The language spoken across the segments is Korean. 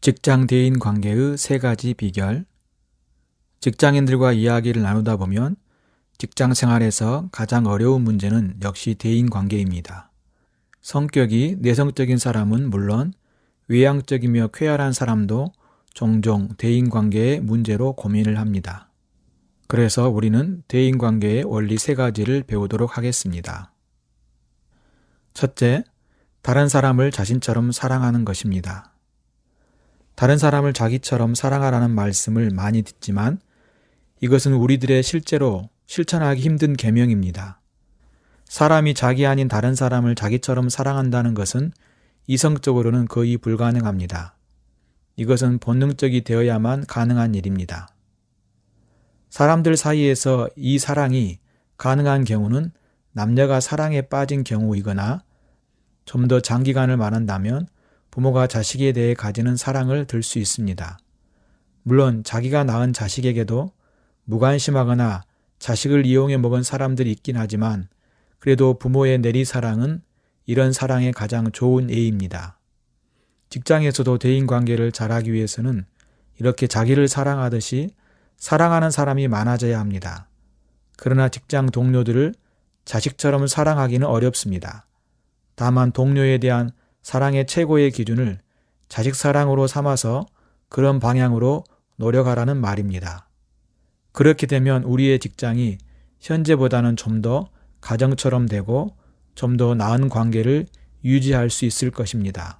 직장 대인 관계의 세 가지 비결. 직장인들과 이야기를 나누다 보면 직장 생활에서 가장 어려운 문제는 역시 대인 관계입니다. 성격이 내성적인 사람은 물론 외향적이며 쾌활한 사람도 종종 대인 관계의 문제로 고민을 합니다. 그래서 우리는 대인 관계의 원리 세 가지를 배우도록 하겠습니다. 첫째, 다른 사람을 자신처럼 사랑하는 것입니다. 다른 사람을 자기처럼 사랑하라는 말씀을 많이 듣지만 이것은 우리들의 실제로 실천하기 힘든 계명입니다. 사람이 자기 아닌 다른 사람을 자기처럼 사랑한다는 것은 이성적으로는 거의 불가능합니다. 이것은 본능적이 되어야만 가능한 일입니다. 사람들 사이에서 이 사랑이 가능한 경우는 남녀가 사랑에 빠진 경우이거나 좀 더 장기간을 말한다면 부모가 자식에 대해 가지는 사랑을 들 수 있습니다. 물론 자기가 낳은 자식에게도 무관심하거나 자식을 이용해 먹은 사람들이 있긴 하지만 그래도 부모의 내리사랑은 이런 사랑의 가장 좋은 예입니다. 직장에서도 대인관계를 잘하기 위해서는 이렇게 자기를 사랑하듯이 사랑하는 사람이 많아져야 합니다. 그러나 직장 동료들을 자식처럼 사랑하기는 어렵습니다. 다만 동료에 대한 사랑의 최고의 기준을 자식 사랑으로 삼아서 그런 방향으로 노력하라는 말입니다. 그렇게 되면 우리의 직장이 현재보다는 좀 더 가정처럼 되고 좀 더 나은 관계를 유지할 수 있을 것입니다.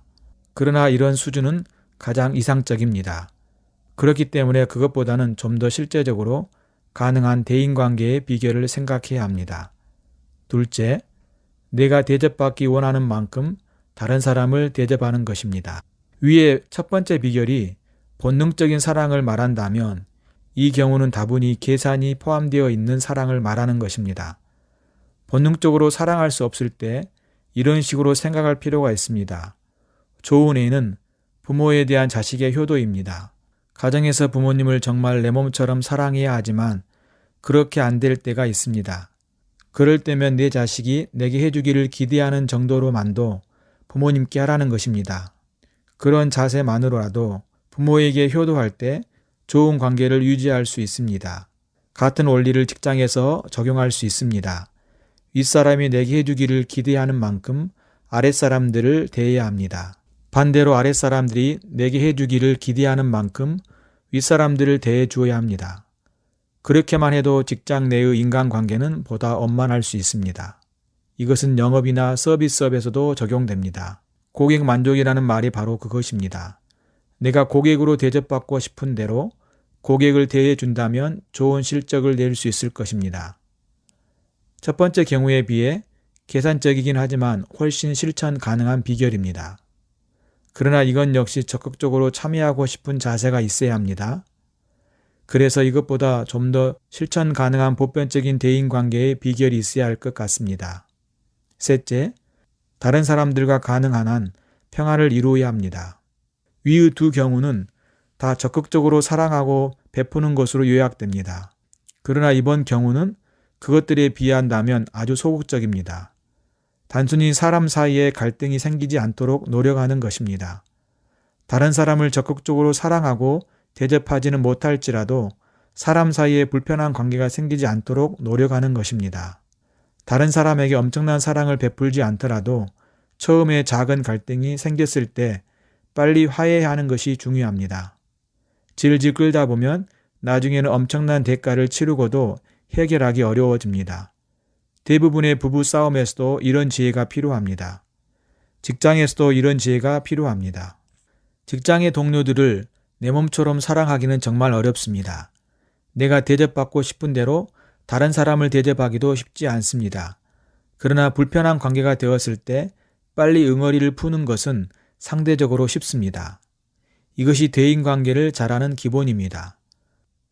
그러나 이런 수준은 가장 이상적입니다. 그렇기 때문에 그것보다는 좀 더 실제적으로 가능한 대인관계의 비결을 생각해야 합니다. 둘째, 내가 대접받기 원하는 만큼 다른 사람을 대접하는 것입니다. 위의 첫 번째 비결이 본능적인 사랑을 말한다면 이 경우는 다분히 계산이 포함되어 있는 사랑을 말하는 것입니다. 본능적으로 사랑할 수 없을 때 이런 식으로 생각할 필요가 있습니다. 좋은 예는 부모에 대한 자식의 효도입니다. 가정에서 부모님을 정말 내 몸처럼 사랑해야 하지만 그렇게 안 될 때가 있습니다. 그럴 때면 내 자식이 내게 해주기를 기대하는 정도로만도 부모님께 하라는 것입니다. 그런 자세만으로라도 부모에게 효도할 때 좋은 관계를 유지할 수 있습니다. 같은 원리를 직장에서 적용할 수 있습니다. 윗사람이 내게 해주기를 기대하는 만큼 아랫사람들을 대해야 합니다. 반대로 아랫사람들이 내게 해주기를 기대하는 만큼 윗사람들을 대해 주어야 합니다. 그렇게만 해도 직장 내의 인간관계는 보다 원만할 수 있습니다. 이것은 영업이나 서비스업에서도 적용됩니다. 고객 만족이라는 말이 바로 그것입니다. 내가 고객으로 대접받고 싶은 대로 고객을 대해준다면 좋은 실적을 낼 수 있을 것입니다. 첫 번째 경우에 비해 계산적이긴 하지만 훨씬 실천 가능한 비결입니다. 그러나 이건 역시 적극적으로 참여하고 싶은 자세가 있어야 합니다. 그래서 이것보다 좀 더 실천 가능한 보편적인 대인관계의 비결이 있어야 할 것 같습니다. 셋째, 다른 사람들과 가능한 한 평화를 이루어야 합니다. 위의 두 경우는 다 적극적으로 사랑하고 베푸는 것으로 요약됩니다. 그러나 이번 경우는 그것들에 비한다면 아주 소극적입니다. 단순히 사람 사이에 갈등이 생기지 않도록 노력하는 것입니다. 다른 사람을 적극적으로 사랑하고 대접하지는 못할지라도 사람 사이에 불편한 관계가 생기지 않도록 노력하는 것입니다. 다른 사람에게 엄청난 사랑을 베풀지 않더라도 처음에 작은 갈등이 생겼을 때 빨리 화해하는 것이 중요합니다. 질질 끌다 보면 나중에는 엄청난 대가를 치르고도 해결하기 어려워집니다. 대부분의 부부 싸움에서도 이런 지혜가 필요합니다. 직장에서도 이런 지혜가 필요합니다. 직장의 동료들을 내 몸처럼 사랑하기는 정말 어렵습니다. 내가 대접받고 싶은 대로 다른 사람을 대접하기도 쉽지 않습니다. 그러나 불편한 관계가 되었을 때 빨리 응어리를 푸는 것은 상대적으로 쉽습니다. 이것이 대인관계를 잘하는 기본입니다.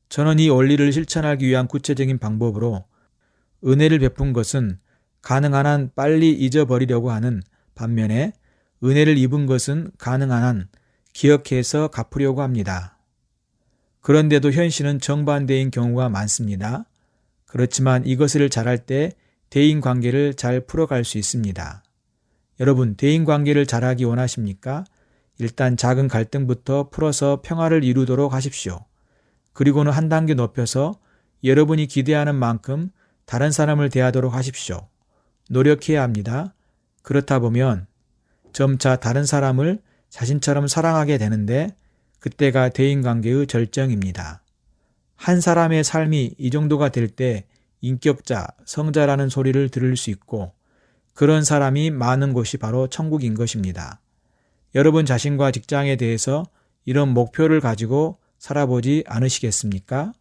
저는 이 원리를 실천하기 위한 구체적인 방법으로 은혜를 베푼 것은 가능한 한 빨리 잊어버리려고 하는 반면에 은혜를 입은 것은 가능한 한 기억해서 갚으려고 합니다. 그런데도 현실은 정반대인 경우가 많습니다. 그렇지만 이것을 잘할 때 대인관계를 잘 풀어갈 수 있습니다. 여러분, 대인관계를 잘하기 원하십니까? 일단 작은 갈등부터 풀어서 평화를 이루도록 하십시오. 그리고는 한 단계 높여서 여러분이 기대하는 만큼 다른 사람을 대하도록 하십시오. 노력해야 합니다. 그렇다 보면 점차 다른 사람을 자신처럼 사랑하게 되는데 그때가 대인관계의 절정입니다. 한 사람의 삶이 이 정도가 될 때 인격자, 성자라는 소리를 들을 수 있고 그런 사람이 많은 곳이 바로 천국인 것입니다. 여러분 자신과 직장에 대해서 이런 목표를 가지고 살아보지 않으시겠습니까?